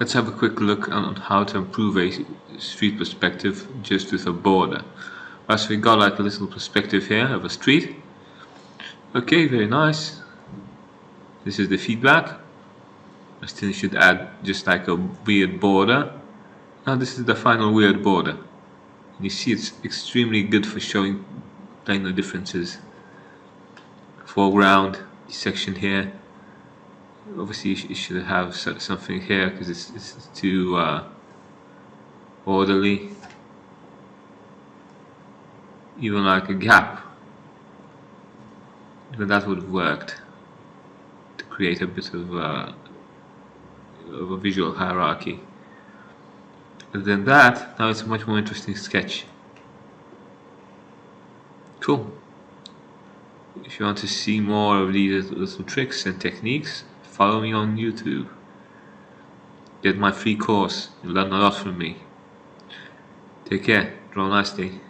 Let's have a quick look on how to improve a street perspective just with a border. So we got like a little perspective here of a street. Okay, very nice. This is the feedback. I still should add just like a weird border. Now this is the final weird border. You see it's extremely good for showing the differences. Foreground, this section here. Obviously you should have something here because it's too orderly. Even like a gap. Even that would have worked to create a bit of a visual hierarchy. Other than that, now it's a much more interesting sketch. Cool. If you want to see more of these little tricks and techniques, follow me on YouTube. Get my free course. You'll learn a lot from me. Take care. Draw nicely.